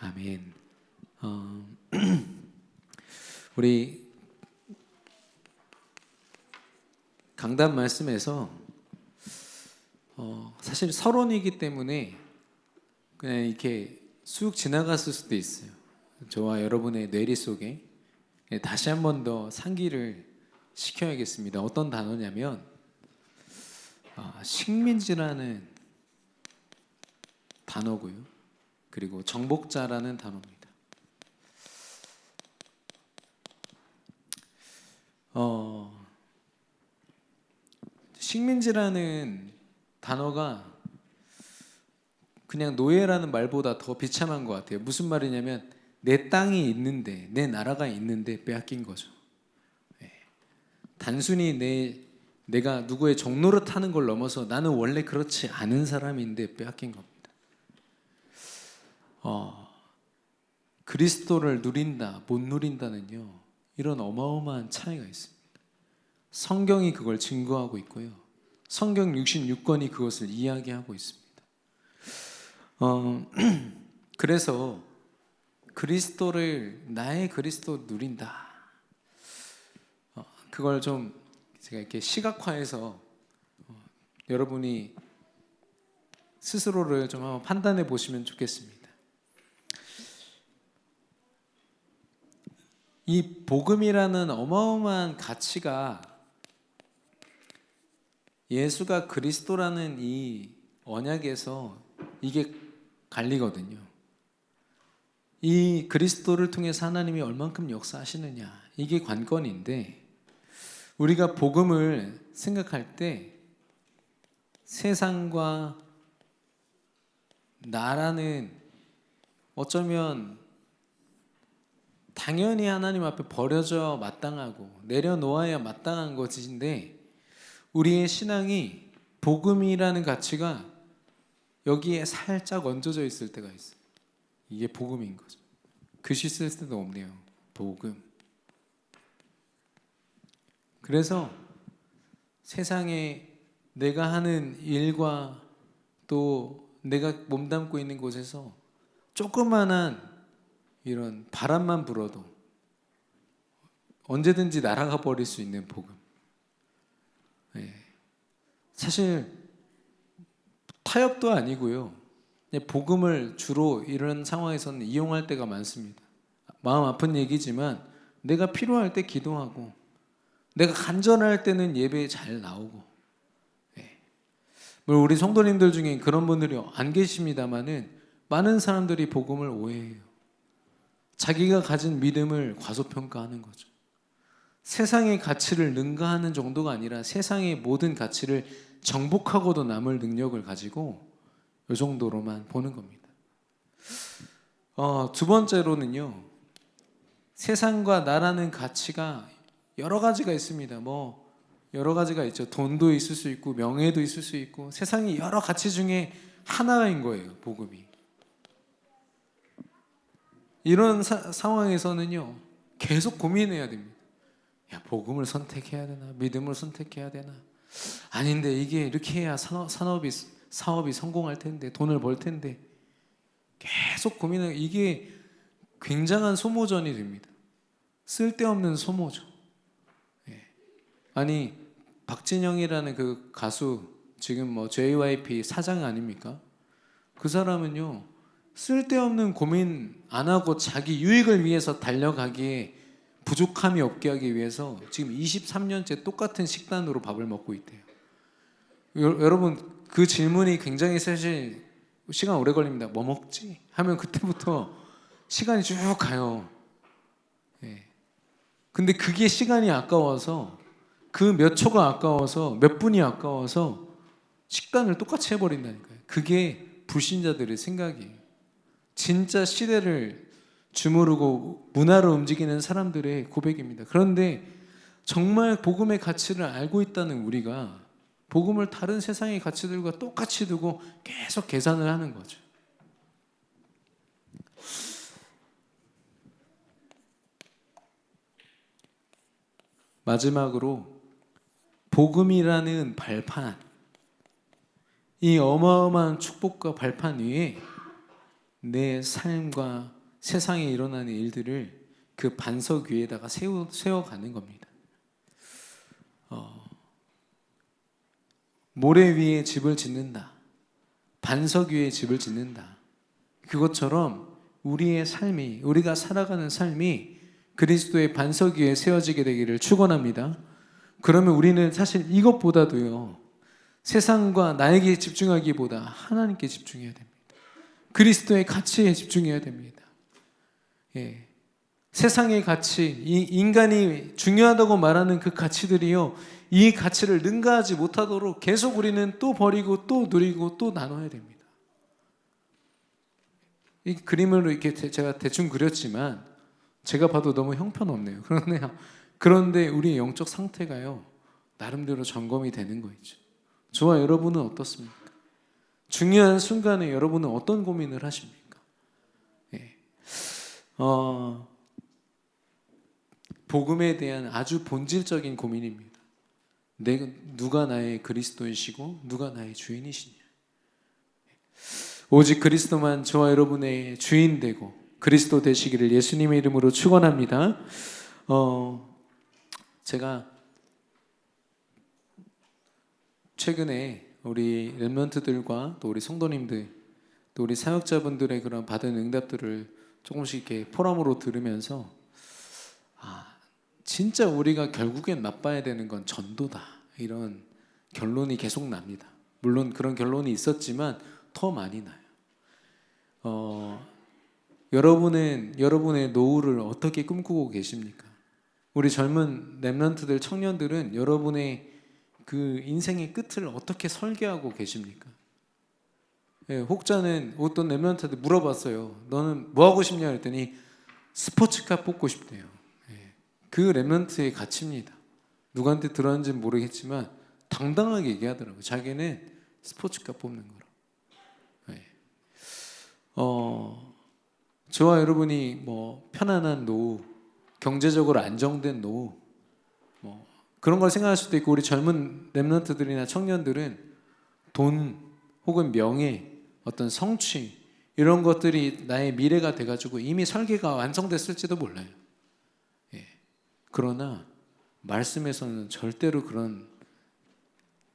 아멘. 우리 강단 말씀에서 사실 서론이기 때문에 그냥 이렇게 쑥 지나갔을 수도 있어요. 저와 여러분의 뇌리 속에 다시 한 번 더 상기를 시켜야겠습니다. 어떤 단어냐면 식민지라는 단어고요. 그리고 정복자라는 단어입니다. 식민지라는 단어가 그냥 노예라는 말보다 더 비참한 것 같아요. 무슨 말이냐면 내 땅이 있는데, 내 나라가 있는데 빼앗긴 거죠. 단순히 내가 누구의 종노릇 하는 걸 넘어서 나는 원래 그렇지 않은 사람인데 빼앗긴 겁니다. 그리스도를 누린다, 못 누린다는요, 이런 어마어마한 차이가 있습니다. 성경이 그걸 증거하고 있고요. 성경 66권이 그것을 이야기하고 있습니다. 그래서 그리스도를, 나의 그리스도 누린다. 그걸 좀 제가 이렇게 시각화해서 여러분이 스스로를 좀 한번 판단해 보시면 좋겠습니다. 이 복음이라는 어마어마한 가치가 예수가 그리스도라는 이 언약에서 이게 갈리거든요. 이 그리스도를 통해서 하나님이 얼만큼 역사하시느냐, 이게 관건인데, 우리가 복음을 생각할 때 세상과 나라는 어쩌면 당연히 하나님 앞에 버려져 마땅하고 내려놓아야 마땅한 것인데, 우리의 신앙이 복음이라는 가치가 여기에 살짝 얹어져 있을 때가 있어요. 이게 복음인 거죠. 글씨 쓸 때도 없네요. 복음. 그래서 세상에 내가 하는 일과 또 내가 몸담고 있는 곳에서 조그만한 이런 바람만 불어도 언제든지 날아가 버릴 수 있는 복음. 사실 타협도 아니고요. 복음을 주로 이런 상황에서는 이용할 때가 많습니다. 마음 아픈 얘기지만 내가 필요할 때 기도하고, 내가 간절할 때는 예배에 잘 나오고. 물론 우리 성도님들 중에 그런 분들이 안 계십니다만은 많은 사람들이 복음을 오해해요. 자기가 가진 믿음을 과소평가하는 거죠. 세상의 가치를 능가하는 정도가 아니라 세상의 모든 가치를 정복하고도 남을 능력을 가지고 이 정도로만 보는 겁니다. 두 번째로는요, 세상과 나라는 가치가 여러 가지가 있습니다. 여러 가지가 있죠. 돈도 있을 수 있고 명예도 있을 수 있고, 세상의 여러 가치 중에 하나인 거예요, 복음이. 이런 상황에서는요, 계속 고민해야 됩니다. 야, 복음을 선택해야 되나? 믿음을 선택해야 되나? 아닌데 이게 이렇게 해야 사업이 성공할 텐데, 돈을 벌 텐데. 계속 고민해요. 이게 굉장한 소모전이 됩니다. 쓸데없는 소모죠. 아니, 박진영이라는 그 가수, 지금 JYP 사장 아닙니까? 그 사람은요, 쓸데없는 고민 안 하고 자기 유익을 위해서 달려가기에 부족함이 없게 하기 위해서 지금 23년째 똑같은 식단으로 밥을 먹고 있대요. 여러분, 그 질문이 굉장히 사실 시간 오래 걸립니다. 뭐 먹지? 하면 그때부터 시간이 쭉 가요. 근데 그게 시간이 아까워서, 그 몇 초가 아까워서, 몇 분이 아까워서 식단을 똑같이 해버린다니까요. 그게 불신자들의 생각이에요. 진짜 시대를 주무르고 문화를 움직이는 사람들의 고백입니다. 그런데 정말 복음의 가치를 알고 있다는 우리가 복음을 다른 세상의 가치들과 똑같이 두고 계속 계산을 하는 거죠. 마지막으로 복음이라는 발판, 이 어마어마한 축복과 발판 위에 내 삶과 세상에 일어나는 일들을 그 반석 위에다가 세워가는 겁니다. 모래 위에 집을 짓는다. 반석 위에 집을 짓는다. 그것처럼 우리의 삶이, 우리가 살아가는 삶이 그리스도의 반석 위에 세워지게 되기를 축원합니다. 그러면 우리는 사실 이것보다도요, 세상과 나에게 집중하기보다 하나님께 집중해야 됩니다. 그리스도의 가치에 집중해야 됩니다. 예. 세상의 가치, 이 인간이 중요하다고 말하는 그 가치들이요, 이 가치를 능가하지 못하도록 계속 우리는 또 버리고 또 누리고 또 나눠야 됩니다. 이 그림을 이렇게 제가 대충 그렸지만 제가 봐도 너무 형편없네요. 그런데 우리의 영적 상태가요, 나름대로 점검이 되는 거 있죠. 저와 여러분은 어떻습니까? 중요한 순간에 여러분은 어떤 고민을 하십니까? 예. 복음에 대한 아주 본질적인 고민입니다. 누가 나의 그리스도이시고 누가 나의 주인이시냐. 오직 그리스도만 저와 여러분의 주인 되고 그리스도 되시기를 예수님의 이름으로 축원합니다. 제가 최근에 우리 렘넌트들과 또 우리 성도님들 또 우리 사역자분들의 그런 받은 응답들을 조금씩 이렇게 포럼으로 들으면서 진짜 우리가 결국엔 맛봐야 되는 건 전도다, 이런 결론이 계속 납니다. 물론 그런 결론이 있었지만 더 많이 나요. 여러분은 여러분의 노후를 어떻게 꿈꾸고 계십니까? 우리 젊은 렘넌트들, 청년들은 여러분의 그 인생의 끝을 어떻게 설계하고 계십니까? 예, 혹자는 어떤 렘넌트한테 물어봤어요. 너는 뭐 하고 싶냐 했더니 스포츠카 뽑고 싶대요. 예, 그 렘넌트의 가치입니다. 누구한테 들었는지는 모르겠지만 당당하게 얘기하더라고요. 자기는 스포츠카 뽑는 거라고. 예. 저와 여러분이 뭐 편안한 노후, 경제적으로 안정된 노후, 뭐 그런 걸 생각할 수도 있고, 우리 젊은 렘넌트들이나 청년들은 돈 혹은 명예, 어떤 성취, 이런 것들이 나의 미래가 돼가지고 이미 설계가 완성됐을지도 몰라요. 예. 그러나 말씀에서는 절대로 그런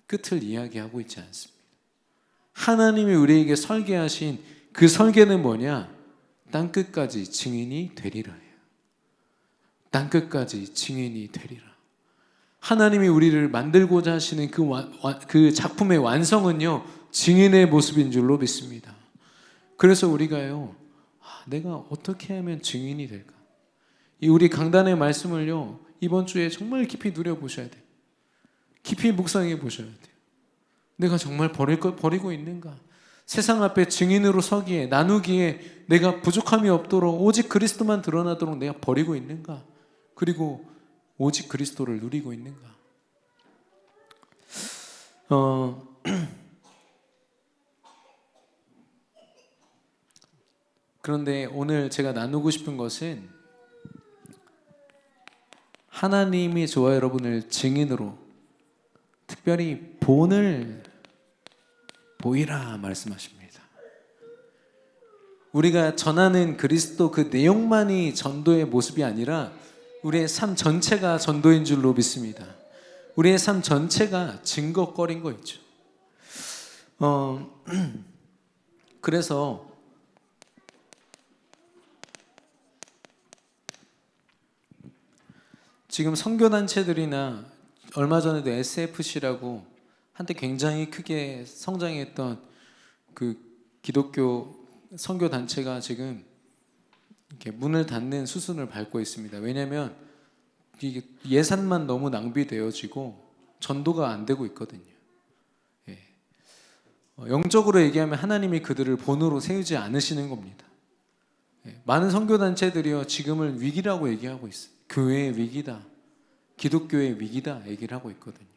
끝을 이야기하고 있지 않습니다. 하나님이 우리에게 설계하신 그 설계는 뭐냐? 땅끝까지 증인이 되리라 해요. 땅끝까지 증인이 되리라. 하나님이 우리를 만들고자 하시는 그 작품의 완성은요, 증인의 모습인 줄로 믿습니다. 그래서 우리가요, 내가 어떻게 하면 증인이 될까? 이 우리 강단의 말씀을요, 이번 주에 정말 깊이 누려보셔야 돼요. 깊이 묵상해 보셔야 돼요. 내가 정말 버리고 있는가? 세상 앞에 증인으로 서기에, 나누기에 내가 부족함이 없도록 오직 그리스도만 드러나도록 내가 버리고 있는가? 그리고 오직 그리스도를 누리고 있는가? 그런데 오늘 제가 나누고 싶은 것은 하나님이 저와 여러분을 증인으로, 특별히 본을 보이라 말씀하십니다. 우리가 전하는 그리스도 그 내용만이 전도의 모습이 아니라 우리의 삶 전체가 전도인 줄로 믿습니다. 우리의 삶 전체가 증거거리인 거 있죠. 그래서 지금 선교단체들이나 얼마 전에도 SFC라고 한때 굉장히 크게 성장했던 그 기독교 선교단체가 지금 이렇게 문을 닫는 수순을 밟고 있습니다. 왜냐하면 이게 예산만 너무 낭비되어지고 전도가 안 되고 있거든요. 예. 영적으로 얘기하면 하나님이 그들을 본으로 세우지 않으시는 겁니다. 예. 많은 선교단체들이요, 지금을 위기라고 얘기하고 있어요. 교회의 위기다, 기독교의 위기다 얘기를 하고 있거든요.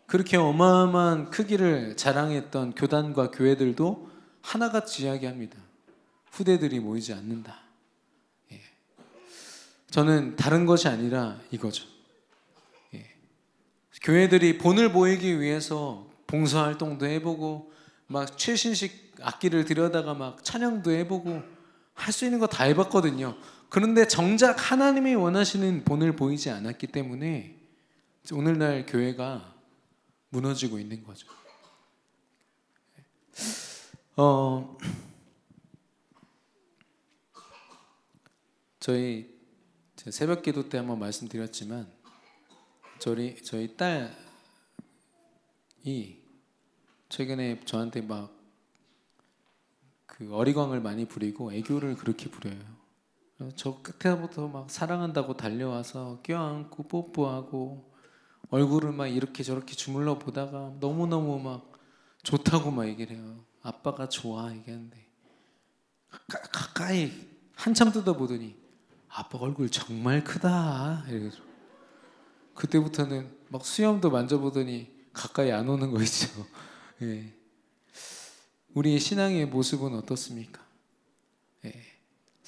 그렇게 어마어마한 크기를 자랑했던 교단과 교회들도 하나같이 이야기합니다. 후대들이 모이지 않는다. 예. 저는 다른 것이 아니라 이거죠. 예. 교회들이 본을 보이기 위해서 봉사활동도 해보고 막 최신식 악기를 들여다가 막 찬양도 해보고 할 수 있는 거 다 해봤거든요. 그런데 정작 하나님이 원하시는 본을 보이지 않았기 때문에 오늘날 교회가 무너지고 있는 거죠. 저희 새벽 기도 때 한번 말씀드렸지만 저희 딸이 최근에 저한테 막 그 어리광을 많이 부리고 애교를 그렇게 부려요. 저 끝에부터 막 사랑한다고 달려와서 껴안고 뽀뽀하고 얼굴을 막 이렇게 저렇게 주물러 보다가 너무너무 막 좋다고 막 얘기를 해요. 아빠가 좋아 얘기하는데 가까이 한참 뜯어보더니 아빠 얼굴 정말 크다 이래서 그때부터는 막 수염도 만져보더니 가까이 안 오는 거 있죠. 예. 우리의 신앙의 모습은 어떻습니까? 예.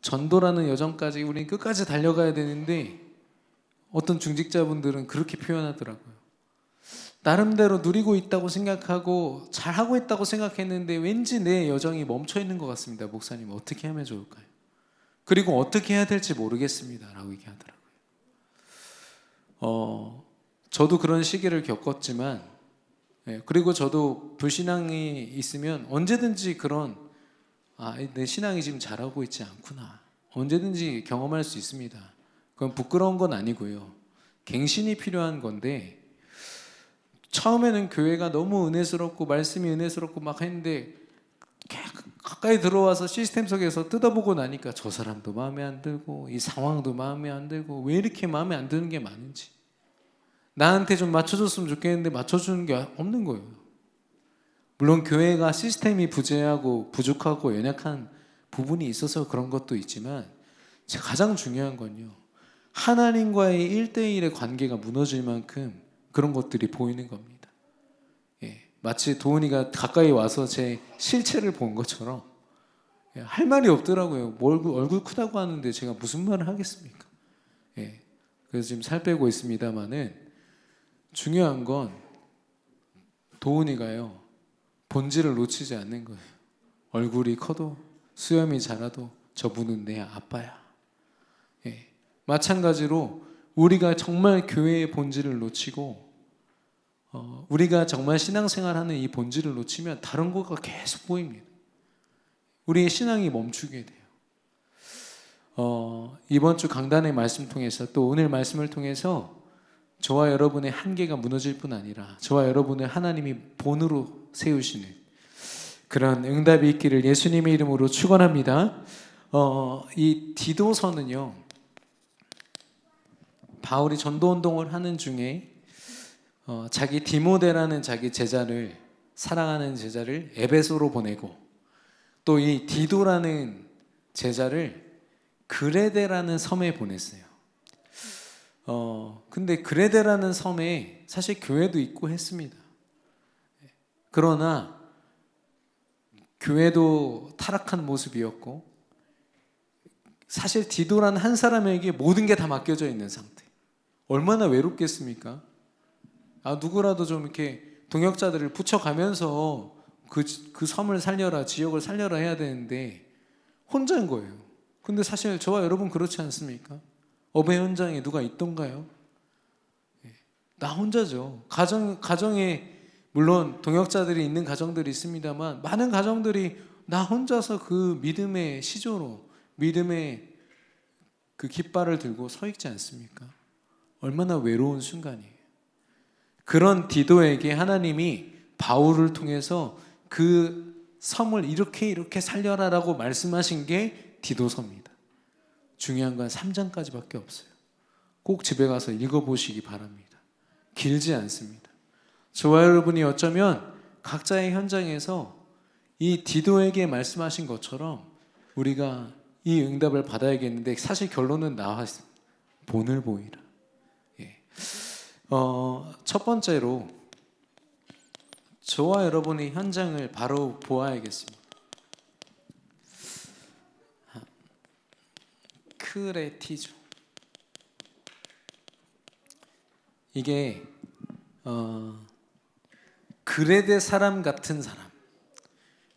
전도라는 여정까지 우리는 끝까지 달려가야 되는데 어떤 중직자분들은 그렇게 표현하더라고요. 나름대로 누리고 있다고 생각하고 잘하고 있다고 생각했는데 왠지 내 여정이 멈춰 있는 것 같습니다. 목사님 어떻게 하면 좋을까요? 그리고 어떻게 해야 될지 모르겠습니다 라고 얘기하더라고요. 저도 그런 시기를 겪었지만 그리고 저도 불신앙이 있으면 언제든지 그런 내 신앙이 지금 잘하고 있지 않구나 언제든지 경험할 수 있습니다. 그건 부끄러운 건 아니고요. 갱신이 필요한 건데 처음에는 교회가 너무 은혜스럽고 말씀이 은혜스럽고 막 했는데 가까이 들어와서 시스템 속에서 뜯어보고 나니까 저 사람도 마음에 안 들고 이 상황도 마음에 안 들고 왜 이렇게 마음에 안 드는 게 많은지 나한테 좀 맞춰줬으면 좋겠는데 맞춰주는 게 없는 거예요. 물론 교회가 시스템이 부재하고 부족하고 연약한 부분이 있어서 그런 것도 있지만 가장 중요한 건요. 하나님과의 1대1의 관계가 무너질 만큼 그런 것들이 보이는 겁니다. 마치 도훈이가 가까이 와서 제 실체를 본 것처럼 할 말이 없더라고요. 얼굴 크다고 하는데 제가 무슨 말을 하겠습니까? 그래서 지금 살 빼고 있습니다만은 중요한 건 도훈이가요 본질을 놓치지 않는 거예요. 얼굴이 커도 수염이 자라도 저분은 내 아빠야. 마찬가지로 우리가 정말 교회의 본질을 놓치고 우리가 정말 신앙생활하는 이 본질을 놓치면 다른 거가 계속 보입니다. 우리의 신앙이 멈추게 돼요. 이번 주 강단의 말씀 통해서 또 오늘 말씀을 통해서 저와 여러분의 한계가 무너질 뿐 아니라 저와 여러분을 하나님이 본으로 세우시는 그런 응답이 있기를 예수님의 이름으로 축원합니다. 이 디도서는요 바울이 전도운동을 하는 중에 자기 디모데라는 자기 제자를 사랑하는 제자를 에베소로 보내고 또 이 디도라는 제자를 그레데라는 섬에 보냈어요. 근데 그레데라는 섬에 사실 교회도 있고 했습니다. 그러나 교회도 타락한 모습이었고 사실 디도라는 한 사람에게 모든 게 다 맡겨져 있는 상태. 얼마나 외롭겠습니까? 누구라도 좀 이렇게 동역자들을 붙여가면서 그 섬을 살려라, 지역을 살려라 해야 되는데 혼자인 거예요. 근데 사실 저와 여러분 그렇지 않습니까? 업의 현장에 누가 있던가요? 나 혼자죠. 가정에 물론 동역자들이 있는 가정들이 있습니다만 많은 가정들이 나 혼자서 그 믿음의 시조로 믿음의 그 깃발을 들고 서 있지 않습니까? 얼마나 외로운 순간이에요. 그런 디도에게 하나님이 바울을 통해서 그 섬을 이렇게 살려라라고 말씀하신 게 디도서입니다. 중요한 건 3장까지밖에 없어요. 꼭 집에 가서 읽어보시기 바랍니다. 길지 않습니다. 저와 여러분이 어쩌면 각자의 현장에서 이 디도에게 말씀하신 것처럼 우리가 이 응답을 받아야겠는데 사실 결론은 나와 있습니다. 본을 보이라. 첫 번째로 저와 여러분의 현장을 바로 보아야겠습니다. 크레티죠. 이게 그레데 사람 같은 사람,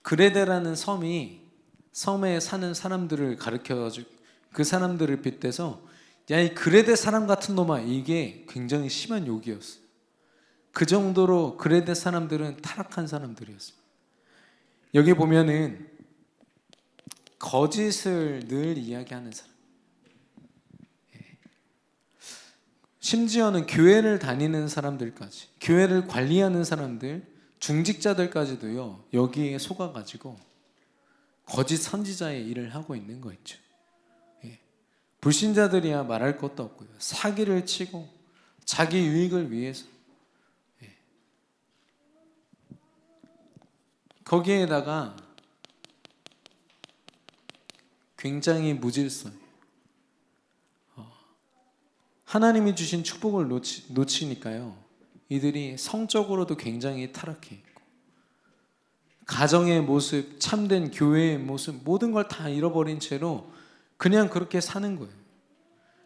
그레데라는 섬에 사는 사람들을 가르쳐가지고 그 사람들을 빗대서 야, 이 그레데 사람 같은 놈아, 이게 굉장히 심한 욕이었어요. 그 정도로 그레데 사람들은 타락한 사람들이었습니다. 여기 보면은 거짓을 늘 이야기하는 사람, 심지어는 교회를 다니는 사람들까지, 교회를 관리하는 사람들, 중직자들까지도요, 여기에 속아가지고 거짓 선지자의 일을 하고 있는 거 있죠. 불신자들이야 말할 것도 없고요, 사기를 치고 자기 유익을 위해서, 거기에다가 굉장히 무질서해요. 하나님이 주신 축복을 놓치니까요, 이들이 성적으로도 굉장히 타락해 있고, 가정의 모습, 참된 교회의 모습, 모든 걸 다 잃어버린 채로 그냥 그렇게 사는 거예요.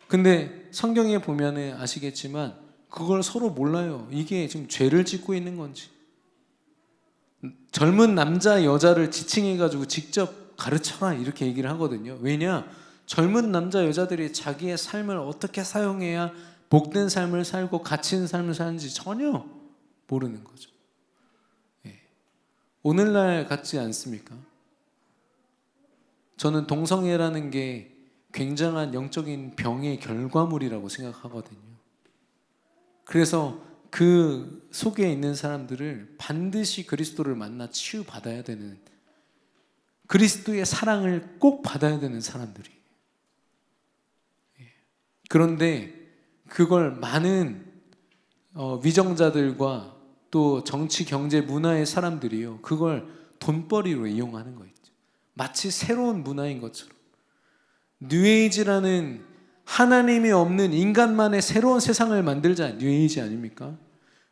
근데 성경에 보면은 아시겠지만 그걸 서로 몰라요. 이게 지금 죄를 짓고 있는 건지. 젊은 남자 여자를 지칭해가지고 직접 가르쳐라 이렇게 얘기를 하거든요. 왜냐? 젊은 남자 여자들이 자기의 삶을 어떻게 사용해야 복된 삶을 살고 가치 있는 삶을 사는지 전혀 모르는 거죠. 오늘날 같지 않습니까? 저는 동성애라는 게 굉장한 영적인 병의 결과물이라고 생각하거든요. 그래서 그 속에 있는 사람들을 반드시 그리스도를 만나 치유받아야 되는, 그리스도의 사랑을 꼭 받아야 되는 사람들이. 그런데 그걸 많은 위정자들과 또 정치, 경제, 문화의 사람들이요, 그걸 돈벌이로 이용하는 거 있죠. 마치 새로운 문화인 것처럼. 뉴에이지라는 하나님이 없는 인간만의 새로운 세상을 만들자, 뉴에이지 아닙니까?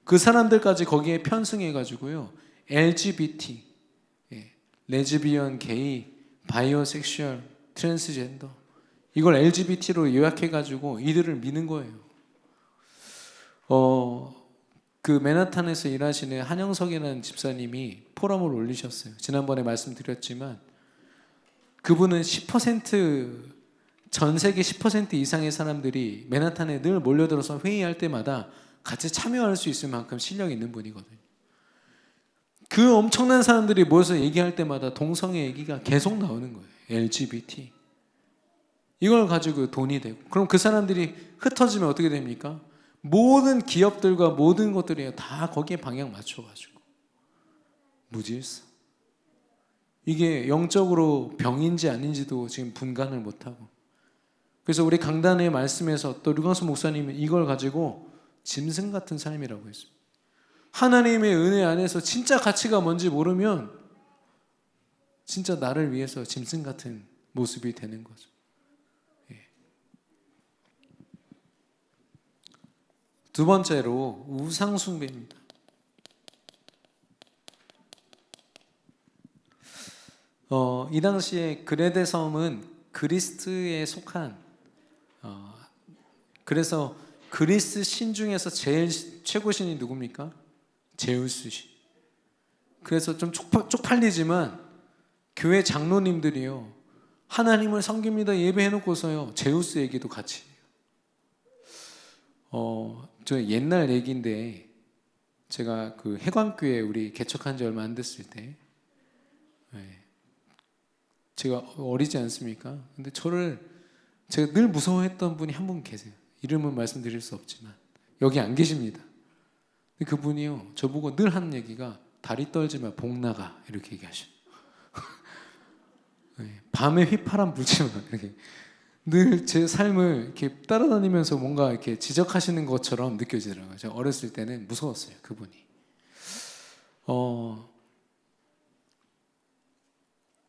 그 사람들까지 거기에 편승해가지고요, LGBT, 레즈비언, 게이, 바이오섹슈얼, 트랜스젠더, 이걸 LGBT로 요약해가지고 이들을 미는 거예요. 그 맨하탄에서 일하시는 한영석이라는 집사님이 포럼을 올리셨어요. 지난번에 말씀드렸지만 그분은 10%, 전 세계 10% 이상의 사람들이 맨하탄에 늘 몰려들어서 회의할 때마다 같이 참여할 수 있을 만큼 실력이 있는 분이거든요. 그 엄청난 사람들이 모여서 얘기할 때마다 동성애 얘기가 계속 나오는 거예요. LGBT. 이걸 가지고 돈이 되고, 그럼 그 사람들이 흩어지면 어떻게 됩니까? 모든 기업들과 모든 것들이 다 거기에 방향 맞춰가지고 무질서. 이게 영적으로 병인지 아닌지도 지금 분간을 못하고. 그래서 우리 강단의 말씀에서 또 류광수 목사님은 이걸 가지고 짐승 같은 삶이라고 했습니다. 하나님의 은혜 안에서 진짜 가치가 뭔지 모르면 진짜 나를 위해서 짐승 같은 모습이 되는 거죠. 두 번째로 우상 숭배입니다. 이 당시에 그레데 섬은 그리스에 속한, 그래서 그리스 신 중에서 제일 최고 신이 누굽니까? 제우스 신. 그래서 좀 쪽팔리지만 교회 장로님들이요, 하나님을 섬깁니다 예배해놓고서요, 제우스 얘기도 같이 해요. 저 옛날 얘기인데, 제가 그 해광교회 우리 개척한 지 얼마 안 됐을 때, 제가 어리지 않습니까? 근데 제가 늘 무서워했던 분이 한 분 계세요. 이름은 말씀드릴 수 없지만 여기 안 계십니다. 근데 그분이요, 저보고 늘 하는 얘기가 다리 떨지 마, 복 나가, 이렇게 얘기하셔. 밤에 휘파람 불지 마, 이렇게. 늘 제 삶을 이렇게 따라다니면서 뭔가 이렇게 지적하시는 것처럼 느껴지더라고요. 제가 어렸을 때는 무서웠어요, 그분이.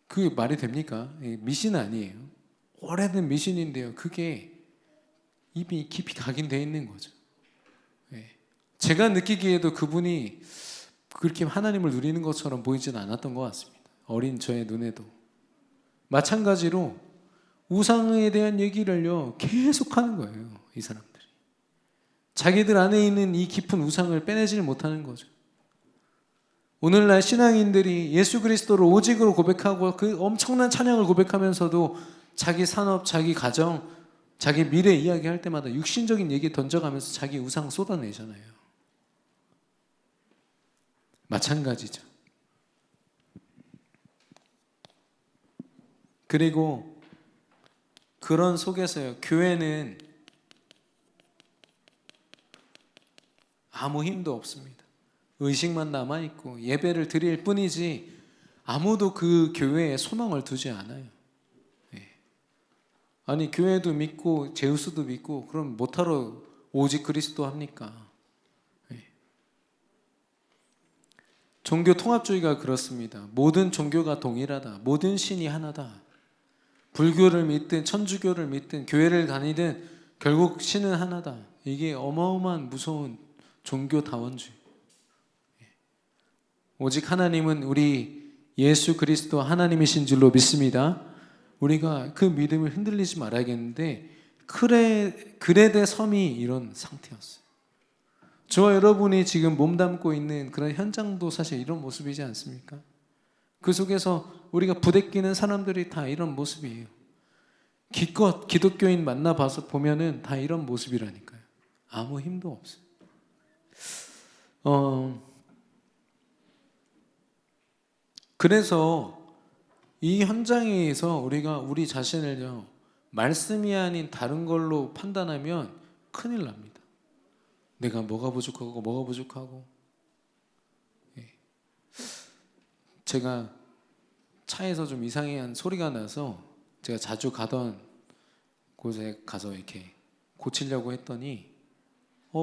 그게 말이 됩니까? 미신 아니에요. 오래된 미신인데요, 그게 이미 깊이 각인되어 있는 거죠. 제가 느끼기에도 그분이 그렇게 하나님을 누리는 것처럼 보이지는 않았던 것 같습니다. 어린 저의 눈에도. 마찬가지로 우상에 대한 얘기를요 계속 하는 거예요, 이 사람들이. 자기들 안에 있는 이 깊은 우상을 빼내지를 못하는 거죠. 오늘날 신앙인들이 예수 그리스도를 오직으로 고백하고 그 엄청난 찬양을 고백하면서도 자기 산업, 자기 가정, 자기 미래 이야기할 때마다 육신적인 얘기 던져가면서 자기 우상 쏟아내잖아요. 마찬가지죠. 그리고 그런 속에서요, 교회는 아무 힘도 없습니다. 의식만 남아있고 예배를 드릴 뿐이지 아무도 그 교회에 소망을 두지 않아요. 예. 아니 교회도 믿고 제우스도 믿고 그럼 못하러 오직 그리스도 합니까? 예. 종교 통합주의가 그렇습니다. 모든 종교가 동일하다. 모든 신이 하나다. 불교를 믿든 천주교를 믿든 교회를 다니든 결국 신은 하나다. 이게 어마어마한 무서운 종교다원주의. 오직 하나님은 우리 예수 그리스도 하나님이신 줄로 믿습니다. 우리가 그 믿음을 흔들리지 말아야겠는데 그레데 섬이 이런 상태였어요. 저와 여러분이 지금 몸담고 있는 그런 현장도 사실 이런 모습이지 않습니까? 그 속에서 우리가 부대끼는 사람들이 다 이런 모습이에요. 기껏 기독교인 만나봐서 보면은 다 이런 모습이라니까요. 아무 힘도 없어요. 그래서 이 현장에서 우리가 우리 자신을요, 말씀이 아닌 다른 걸로 판단하면 큰일 납니다. 내가 뭐가 부족하고. 예. 제가 차에서 좀 이상한 소리가 나서 제가 자주 가던 곳에 가서 이렇게 고치려고 했더니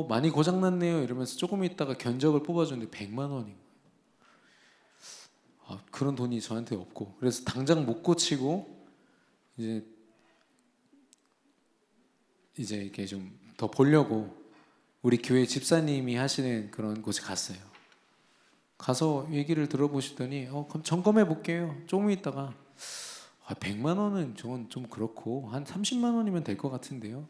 많이 고장났네요 이러면서 조금 있다가 견적을 뽑아줬는데 100만 원인 거예요. 그런 돈이 저한테 없고, 그래서 당장 못 고치고 이제 이렇게 좀 더 보려고 우리 교회 집사님이 하시는 그런 곳에 갔어요. 가서 얘기를 들어보시더니 그럼 점검해 볼게요. 조금 있다가 100만 원은 저건 좀 그렇고 한 30만 원이면 될 것 같은데요.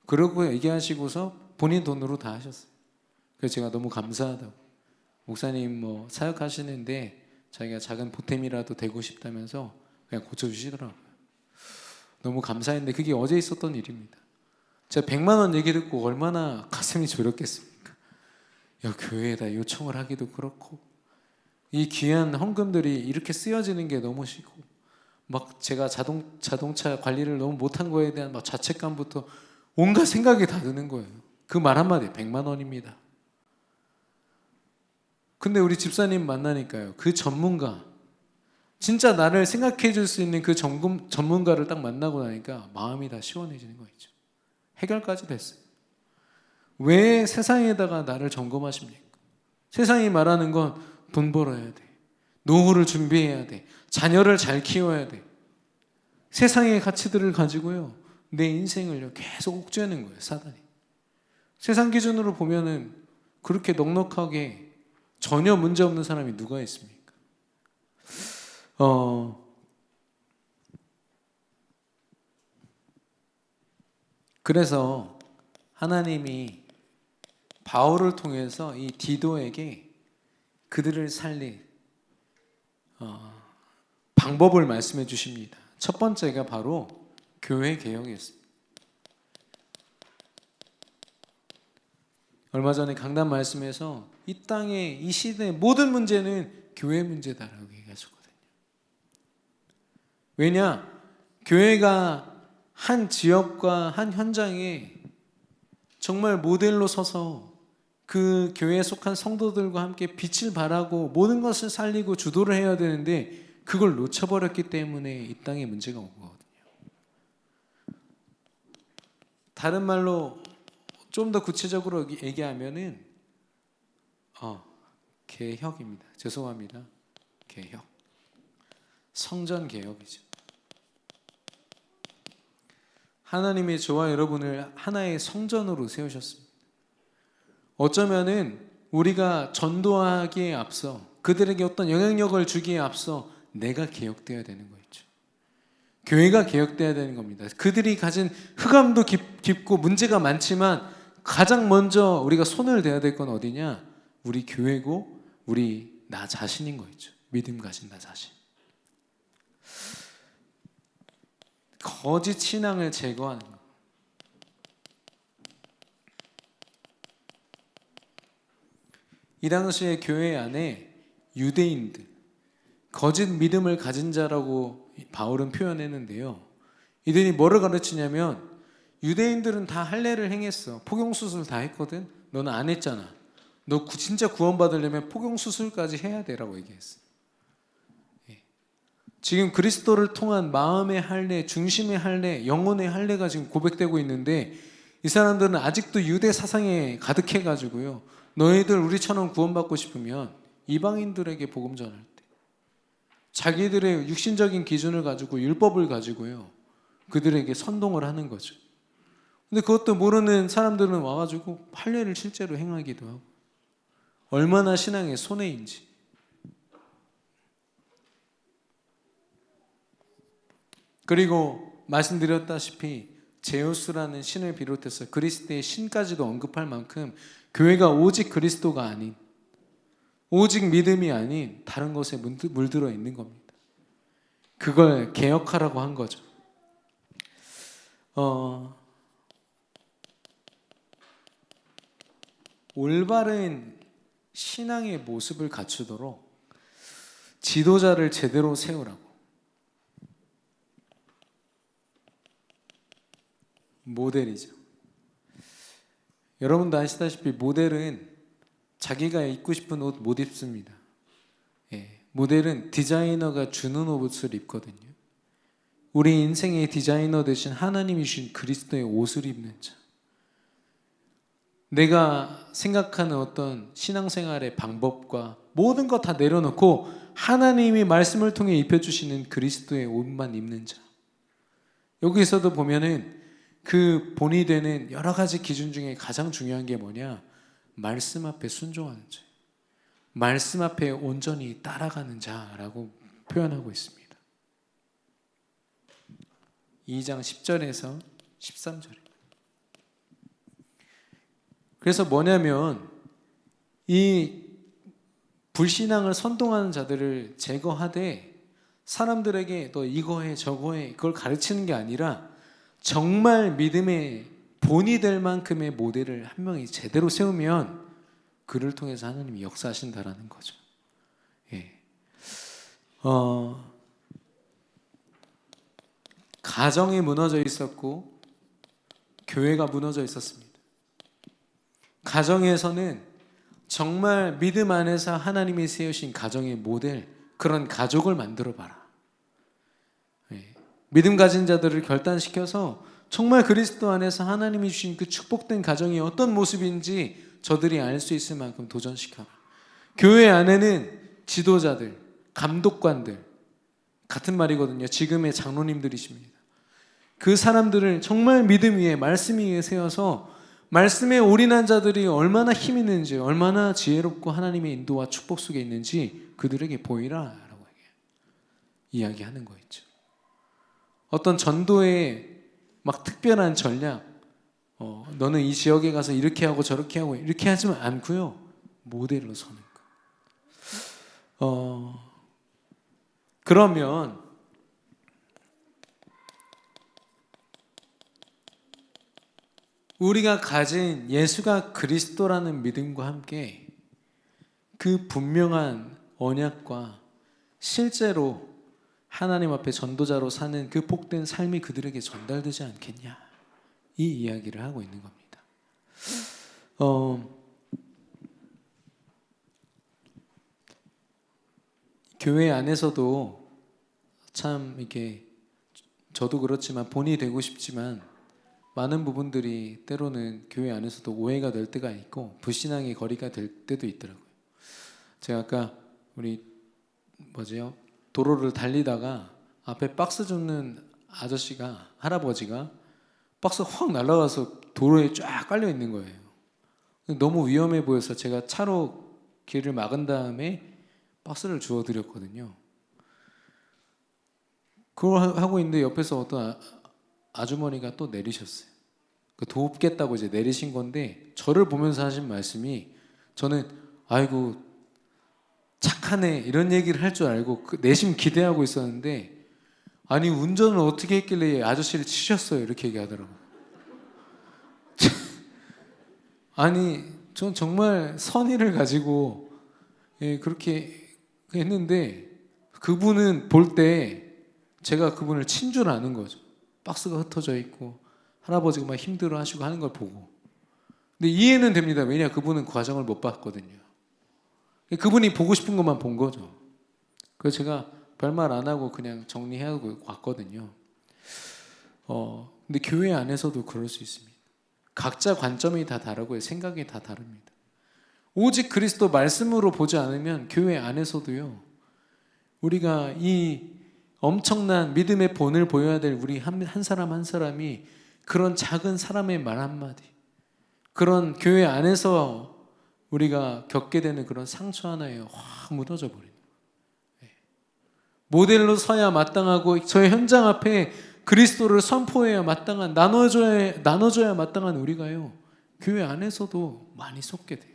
그러고 얘기하시고서 본인 돈으로 다 하셨어요. 그래서 제가 너무 감사하다고, 목사님 뭐 사역하시는데 자기가 작은 보탬이라도 되고 싶다면서 그냥 고쳐주시더라고요. 너무 감사했는데 그게 어제 있었던 일입니다. 제가 100만 원 얘기 듣고 얼마나 가슴이 저렸겠습니까? 야, 교회에다 요청을 하기도 그렇고 이 귀한 헌금들이 이렇게 쓰여지는 게 너무 싫고, 막 제가 자동차 관리를 너무 못한 거에 대한 막 자책감부터 온갖 생각이 다 드는 거예요. 그 말 한마디 100만 원입니다. 근데 우리 집사님 만나니까요, 그 전문가, 진짜 나를 생각해 줄 수 있는 그 전문가를 딱 만나고 나니까 마음이 다 시원해지는 거 있죠. 해결까지 됐어요. 왜 세상에다가 나를 점검하십니까? 세상이 말하는 건 돈 벌어야 돼, 노후를 준비해야 돼, 자녀를 잘 키워야 돼, 세상의 가치들을 가지고요 내 인생을 계속 옥죄는 거예요, 사단이. 세상 기준으로 보면은 그렇게 넉넉하게 전혀 문제 없는 사람이 누가 있습니까? 그래서 하나님이 바울을 통해서 이 디도에게 그들을 살릴 방법을 말씀해 주십니다. 첫 번째가 바로 교회 개혁이었습니다. 얼마 전에 강단 말씀에서 이 땅의 이 시대의 모든 문제는 교회 문제다라고 얘기하셨거든요. 왜냐? 교회가 한 지역과 한 현장에 정말 모델로 서서 그 교회에 속한 성도들과 함께 빛을 발하고 모든 것을 살리고 주도를 해야 되는데 그걸 놓쳐버렸기 때문에 이 땅에 문제가 온 거거든요. 다른 말로 좀 더 구체적으로 얘기하면은 개혁입니다. 죄송합니다. 개혁. 성전 개혁이죠. 하나님이 저와 여러분을 하나의 성전으로 세우셨습니다. 어쩌면은 우리가 전도하기에 앞서, 그들에게 어떤 영향력을 주기에 앞서 내가 개혁되어야 되는 거 있죠. 교회가 개혁되어야 되는 겁니다. 그들이 가진 흑암도 깊고 문제가 많지만 가장 먼저 우리가 손을 대야 될 건 어디냐? 우리 교회고 우리 나 자신인 거 있죠. 믿음 가진 나 자신. 거짓 신앙을 제거하는 거. 이 당시에 교회 안에 유대인들, 거짓 믿음을 가진 자라고 바울은 표현했는데요. 이들이 뭐를 가르치냐면 유대인들은 다 할례를 행했어. 포경수술 다 했거든. 너는 안 했잖아. 너 진짜 구원받으려면 포경수술까지 해야 되라고 얘기했어. 지금 그리스도를 통한 마음의 할례, 중심의 할례, 영혼의 할례가 지금 고백되고 있는데 이 사람들은 아직도 유대 사상에 가득해가지고요. 너희들 우리처럼 구원받고 싶으면 이방인들에게 복음 전할 때 자기들의 육신적인 기준을 가지고 율법을 가지고요. 그들에게 선동을 하는 거죠. 근데 그것도 모르는 사람들은 와가지고 할례를 실제로 행하기도 하고 얼마나 신앙의 손해인지. 그리고 말씀드렸다시피 제우스라는 신을 비롯해서 그리스도의 신까지도 언급할 만큼 교회가 오직 그리스도가 아닌, 오직 믿음이 아닌 다른 것에 물들어 있는 겁니다. 그걸 개혁하라고 한 거죠. 올바른 신앙의 모습을 갖추도록 지도자를 제대로 세우라고. 모델이죠. 여러분도 아시다시피 모델은 자기가 입고 싶은 옷 못 입습니다. 모델은 디자이너가 주는 옷을 입거든요. 우리 인생의 디자이너 대신 하나님이 주신 그리스도의 옷을 입는 자. 내가 생각하는 어떤 신앙생활의 방법과 모든 것 다 내려놓고 하나님이 말씀을 통해 입혀주시는 그리스도의 옷만 입는 자. 여기서도 보면은 그 본이 되는 여러 가지 기준 중에 가장 중요한 게 뭐냐? 말씀 앞에 순종하는 자. 말씀 앞에 온전히 따라가는 자라고 표현하고 있습니다. 2장 10절에서 13절에. 그래서 뭐냐면 이 불신앙을 선동하는 자들을 제거하되 사람들에게 너 이거 해 저거 해 그걸 가르치는 게 아니라 정말 믿음의 본이 될 만큼의 모델을 한 명이 제대로 세우면 그를 통해서 하나님이 역사하신다라는 거죠. 가정이 무너져 있었고 교회가 무너져 있었습니다. 가정에서는 정말 믿음 안에서 하나님이 세우신 가정의 모델, 그런 가족을 만들어 봐라. 믿음 가진 자들을 결단시켜서 정말 그리스도 안에서 하나님이 주신 그 축복된 가정이 어떤 모습인지 저들이 알 수 있을 만큼 도전시켜라. 교회 안에는 지도자들, 감독관들, 같은 말이거든요. 지금의 장로님들이십니다. 그 사람들을 정말 믿음 위에, 말씀 위에 세워서 말씀에 올인한 자들이 얼마나 힘 있는지, 얼마나 지혜롭고 하나님의 인도와 축복 속에 있는지 그들에게 보이라 라고 이야기하는 거 있죠. 어떤 전도의 막 특별한 전략, 너는 이 지역에 가서 이렇게 하고 저렇게 하고 이렇게 하지 않고요. 모델로 서는 거. 그러면 우리가 가진 예수가 그리스도라는 믿음과 함께 그 분명한 언약과 실제로 하나님 앞에 전도자로 사는 그 복된 삶이 그들에게 전달되지 않겠냐, 이 이야기를 하고 있는 겁니다. 교회 안에서도 참 이렇게 저도 그렇지만 본이 되고 싶지만 많은 부분들이 때로는 교회 안에서도 오해가 될 때가 있고 불신앙의 거리가 될 때도 있더라고요. 제가 아까 우리 도로를 달리다가 앞에 박스 줍는 아저씨가, 할아버지가 박스 확 날아가서 도로에 쫙 깔려 있는 거예요. 너무 위험해 보여서 제가 차로 길을 막은 다음에 박스를 주워드렸거든요. 그걸 하고 있는데 옆에서 어떤 아주머니가 또 내리셨어요. 돕겠다고 이제 내리신 건데 저를 보면서 하신 말씀이, 저는 아이고 착하네 이런 얘기를 할 줄 알고 내심 기대하고 있었는데, 아니 운전을 어떻게 했길래 아저씨를 치셨어요 이렇게 얘기하더라고요. 아니 전 정말 선의를 가지고 그렇게 했는데, 그분은 볼 때 제가 그분을 친 줄 아는 거죠. 박스가 흩어져 있고 할아버지가 막 힘들어 하시고 하는 걸 보고. 근데 이해는 됩니다. 왜냐, 그분은 그 과정을 못 봤거든요. 그분이 보고 싶은 것만 본 거죠. 그래서 제가 별말 안 하고 그냥 정리하고 왔거든요. 근데 교회 안에서도 그럴 수 있습니다. 각자 관점이 다 다르고요. 생각이 다 다릅니다. 오직 그리스도 말씀으로 보지 않으면 교회 안에서도요, 우리가 이 엄청난 믿음의 본을 보여야 될 우리 한 사람 한 사람이 그런 작은 사람의 말 한마디, 그런 교회 안에서 우리가 겪게 되는 그런 상처 하나에 확 무너져 버립니다. 모델로 서야 마땅하고 저 현장 앞에 그리스도를 선포해야 마땅한, 나눠줘야 마땅한 우리가요, 교회 안에서도 많이 속게 돼요.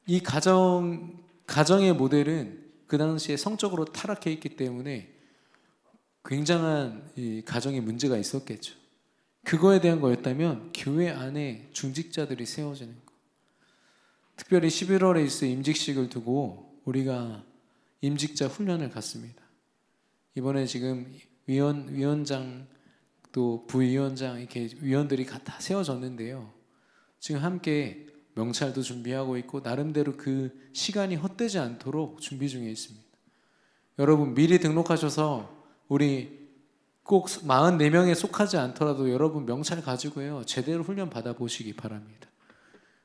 이 가정의 모델은 그 당시에 성적으로 타락해 있기 때문에 굉장한 이 가정에 문제가 있었겠죠. 그거에 대한 거였다면 교회 안에 중직자들이 세워지는 거. 특별히 11월에 있을 임직식을 두고 우리가 임직자 훈련을 갖습니다. 이번에 지금 위원장 또 부위원장 이렇게 위원들이 다 세워졌는데요. 지금 함께 명찰도 준비하고 있고 나름대로 그 시간이 헛되지 않도록 준비 중에 있습니다. 여러분 미리 등록하셔서 우리 꼭 44명에 속하지 않더라도 여러분 명찰 가지고요, 제대로 훈련 받아보시기 바랍니다.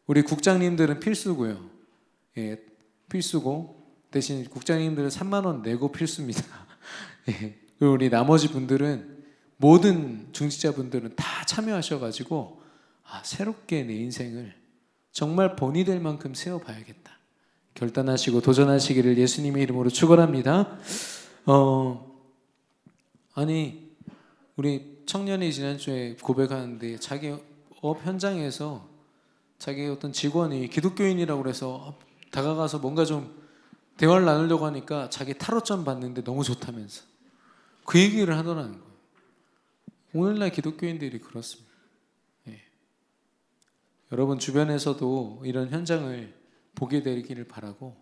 우리 국장님들은 필수고요. 예, 필수고 대신 국장님들은 3만 원 내고 필수입니다. 예, 그리고 우리 나머지 분들은, 모든 중직자분들은 다 참여하셔가지고 새롭게 내 인생을 정말 본이 될 만큼 세워봐야겠다 결단하시고 도전하시기를 예수님의 이름으로 축원합니다. 아니 우리 청년이 지난주에 고백하는데 자기 업 현장에서 자기 어떤 직원이 기독교인이라고 그래서 다가가서 뭔가 좀 대화를 나누려고 하니까 자기 타로점 봤는데 너무 좋다면서 그 얘기를 하더라는 거예요. 오늘날 기독교인들이 그렇습니다. 예. 여러분 주변에서도 이런 현장을 보게 되기를 바라고,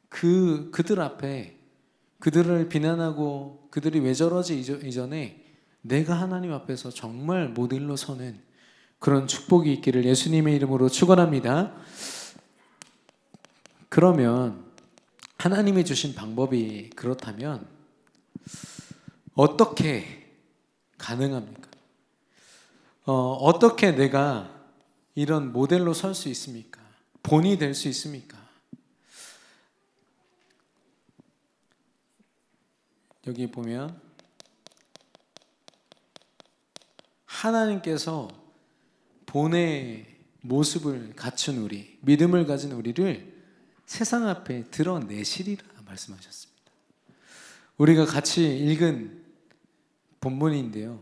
그들 앞에 그들을 비난하고 그들이 왜 저러지 이전에 내가 하나님 앞에서 정말 모델로 서는 그런 축복이 있기를 예수님의 이름으로 축원합니다. 그러면 하나님이 주신 방법이 그렇다면 어떻게 가능합니까? 어떻게 내가 이런 모델로 설 수 있습니까? 본이 될 수 있습니까? 여기 보면 하나님께서 본의 모습을 갖춘 우리, 믿음을 가진 우리를 세상 앞에 드러내시리라 말씀하셨습니다. 우리가 같이 읽은 본문인데요,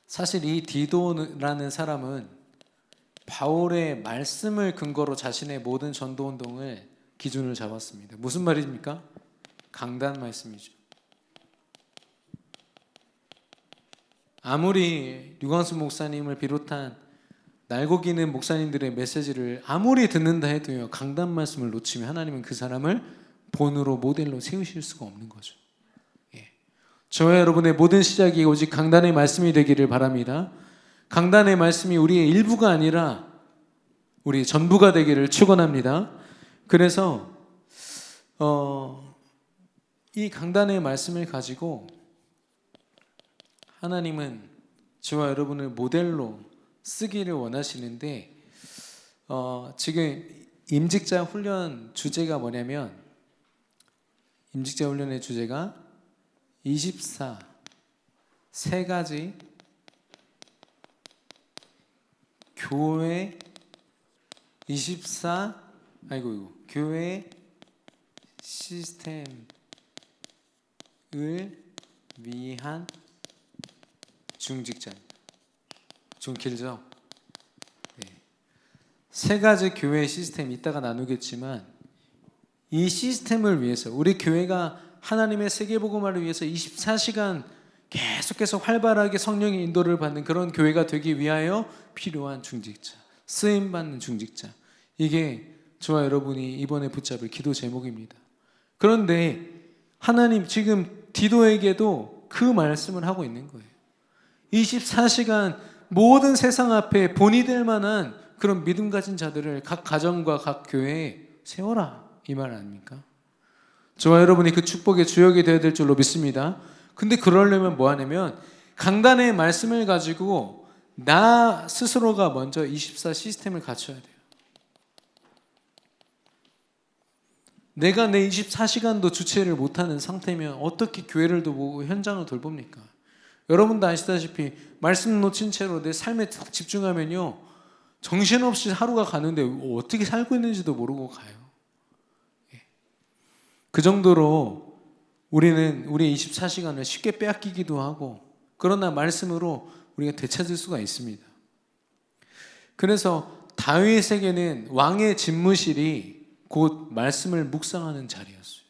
사실 이 디도라는 사람은 바울의 말씀을 근거로 자신의 모든 전도운동을 기준을 잡았습니다. 무슨 말입니까? 강단 말씀이죠. 아무리 류광수 목사님을 비롯한 날고기는 목사님들의 메시지를 아무리 듣는다 해도요, 강단 말씀을 놓치면 하나님은 그 사람을 본으로 모델로 세우실 수가 없는 거죠. 예. 저와 여러분의 모든 시작이 오직 강단의 말씀이 되기를 바랍니다. 강단의 말씀이 우리의 일부가 아니라 우리 전부가 되기를 축원합니다. 그래서 이 강단의 말씀을 가지고 하나님은 저와 여러분을 모델로 쓰기를 원하시는데, 지금 임직자 훈련 주제가 뭐냐면, 임직자 훈련의 주제가 24 세 가지 교회 교회 시스템을 위한 중직자입니다. 좀 길죠? 네. 세 가지 교회 시스템 이따가 나누겠지만 이 시스템을 위해서 우리 교회가 하나님의 세계복음화를 위해서 24시간 계속해서 활발하게 성령의 인도를 받는 그런 교회가 되기 위하여 필요한 중직자, 쓰임받는 중직자, 이게 저와 여러분이 이번에 붙잡을 기도 제목입니다. 그런데 하나님 지금 디도에게도 그 말씀을 하고 있는 거예요. 24시간 모든 세상 앞에 본이 될 만한 그런 믿음 가진 자들을 각 가정과 각 교회에 세워라, 이 말 아닙니까? 저와 여러분이 그 축복의 주역이 되어야 될 줄로 믿습니다. 근데 그러려면 뭐 하냐면 강단의 말씀을 가지고 나 스스로가 먼저 24 시스템을 갖춰야 돼요. 내가 내 24시간도 주체를 못하는 상태면 어떻게 교회를 돌보고 현장을 돌봅니까? 여러분도 아시다시피 말씀 놓친 채로 내 삶에 툭 집중하면요, 정신없이 하루가 가는데 어떻게 살고 있는지도 모르고 가요. 그 정도로 우리는 우리의 24시간을 쉽게 빼앗기기도 하고, 그러나 말씀으로 우리가 되찾을 수가 있습니다. 그래서 다윗에게는 왕의 집무실이 곧 말씀을 묵상하는 자리였어요.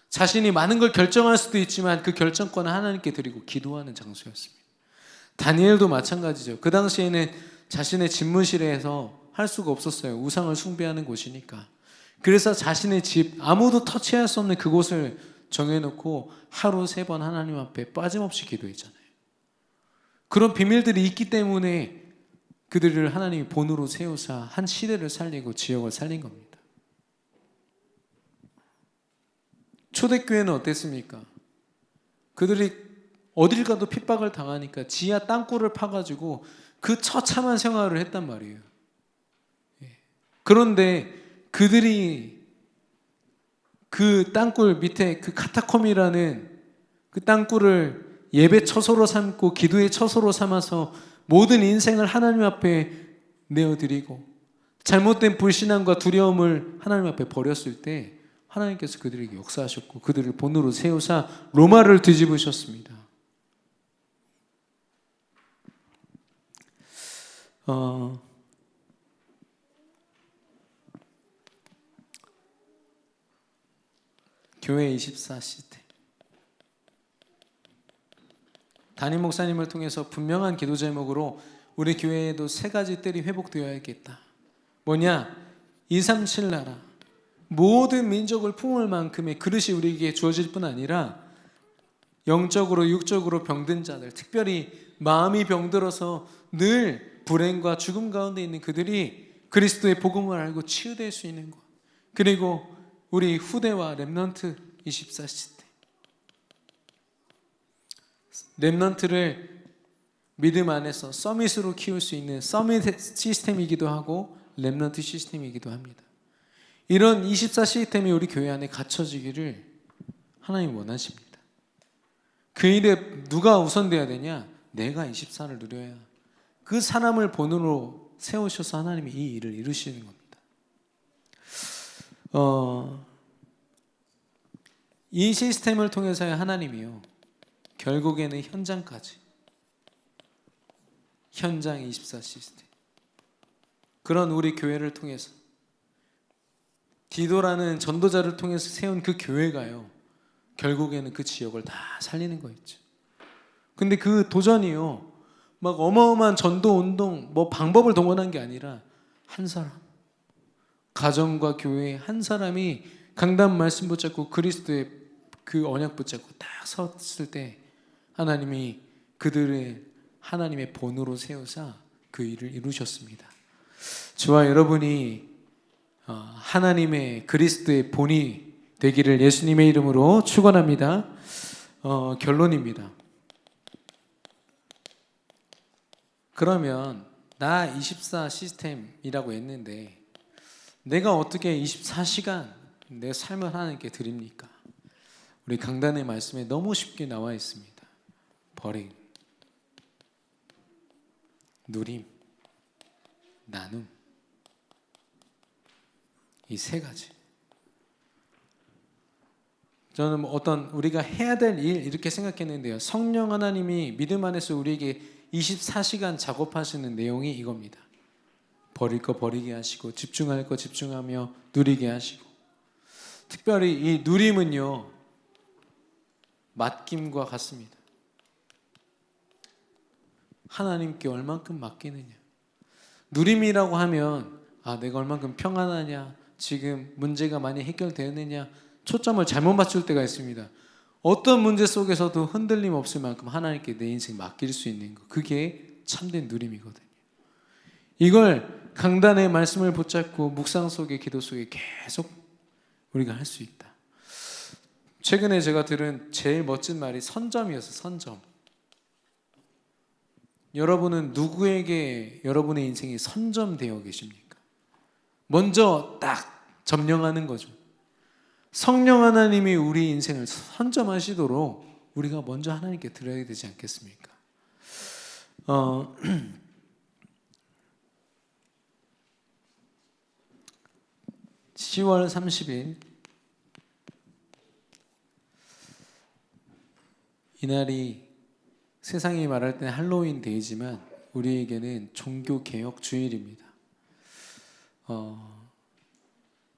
자신이 많은 걸 결정할 수도 있지만 그 결정권을 하나님께 드리고 기도하는 장소였습니다. 다니엘도 마찬가지죠. 그 당시에는 자신의 집무실에서 할 수가 없었어요. 우상을 숭배하는 곳이니까. 그래서 자신의 집, 아무도 터치할 수 없는 그곳을 정해놓고 하루 3번 하나님 앞에 빠짐없이 기도했잖아요. 그런 비밀들이 있기 때문에 그들을 하나님이 본으로 세우사 한 시대를 살리고 지역을 살린 겁니다. 초대교회는 어땠습니까? 그들이 어딜 가도 핍박을 당하니까 지하 땅굴을 파가지고 그 처참한 생활을 했단 말이에요. 그런데 그들이 그 땅굴 밑에 그 카타콤이라는 그 땅굴을 예배 처소로 삼고 기도의 처소로 삼아서 모든 인생을 하나님 앞에 내어드리고 잘못된 불신앙과 두려움을 하나님 앞에 버렸을 때 하나님께서 그들에게 역사하셨고 그들을 본으로 세우사 로마를 뒤집으셨습니다. 교회 24 시스템. 담임 목사님을 통해서 분명한 기도 제목으로 우리 교회에도 3가지 뜰이 회복되어야겠다. 뭐냐? 237 나라. 모든 민족을 품을 만큼의 그릇이 우리에게 주어질 뿐 아니라 영적으로 육적으로 병든 자들, 특별히 마음이 병들어서 늘 불행과 죽음 가운데 있는 그들이 그리스도의 복음을 알고 치유될 수 있는 것. 그리고 우리 후대와 렘넌트 24 시스템. 렘넌트를 믿음 안에서 서밋으로 키울 수 있는 서밋 시스템이기도 하고 렘넌트 시스템이기도 합니다. 이런 24 시스템이 우리 교회 안에 갖춰지기를 하나님 원하십니다. 그 일에 누가 우선돼야 되냐? 내가 24를 누려야 그 사람을 본으로 세우셔서 하나님이 이 일을 이루시는 겁니다. 이 시스템을 통해서야 하나님이요, 결국에는 현장까지, 현장 24 시스템, 그런 우리 교회를 통해서 디도라는 전도자를 통해서 세운 그 교회가요, 결국에는 그 지역을 다 살리는 거 있죠. 근데 그 도전이요, 막 어마어마한 전도 운동, 뭐 방법을 동원한 게 아니라 한 사람, 가정과 교회 한 사람이 강단 말씀 붙잡고 그리스도의 그 언약 붙잡고 딱 섰을 때 하나님이 그들의 하나님의 본으로 세우사 그 일을 이루셨습니다. 저와 여러분이 하나님의 그리스도의 본이 되기를 예수님의 이름으로 축원합니다. 결론입니다. 그러면 나 24 시스템이라고 했는데 내가 어떻게 24시간 내 삶을 하나님께 드립니까? 우리 강단의 말씀에 너무 쉽게 나와 있습니다. 버림, 누림, 나눔, 이 3가지. 저는 어떤 우리가 해야 될 일 이렇게 생각했는데요, 성령 하나님이 믿음 안에서 우리에게 24시간 작업하시는 내용이 이겁니다. 버릴 거 버리게 하시고 집중할 거 집중하며 누리게 하시고, 특별히 이 누림은요 맡김과 같습니다. 하나님께 얼만큼 맡기느냐. 누림이라고 하면 내가 얼만큼 평안하냐, 지금 문제가 많이 해결되느냐, 초점을 잘못 맞출 때가 있습니다. 어떤 문제 속에서도 흔들림 없을 만큼 하나님께 내 인생 맡길 수 있는 것, 그게 참된 누림이거든요. 이걸 강단의 말씀을 붙잡고 묵상 속에, 기도 속에 계속 우리가 할 수 있다. 최근에 제가 들은 제일 멋진 말이 선점이었어요. 선점. 여러분은 누구에게 여러분의 인생이 선점되어 계십니까? 먼저 딱 점령하는 거죠. 성령 하나님이 우리 인생을 선점하시도록 우리가 먼저 하나님께 드려야 되지 않겠습니까? 10월 30일 이날이 세상이 말할 때는 할로윈 데이지만 우리에게는 종교개혁 주일입니다.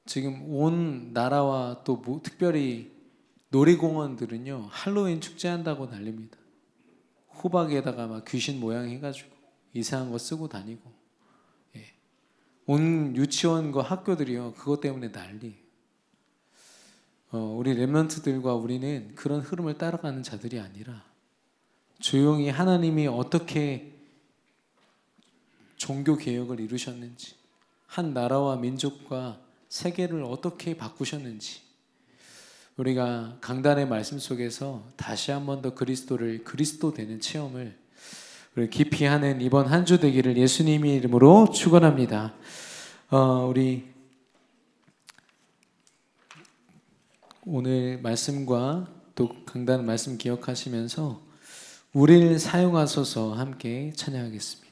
지금 온 나라와 또 특별히 놀이공원들은요 할로윈 축제한다고 난립니다. 호박에다가 막 귀신 모양 해가지고 이상한 거 쓰고 다니고, 온 유치원과 학교들이요 그것 때문에 난리. 우리 렘넌트들과 우리는 그런 흐름을 따라가는 자들이 아니라 조용히 하나님이 어떻게 종교개혁을 이루셨는지, 한 나라와 민족과 세계를 어떻게 바꾸셨는지, 우리가 강단의 말씀 속에서 다시 한 번 더 그리스도를 그리스도 되는 체험을 우리 깊이 하는 이번 한 주 되기를 예수님의 이름으로 축원합니다. 우리 오늘 말씀과 또 강단 말씀 기억하시면서 우리를 사용하소서 함께 찬양하겠습니다.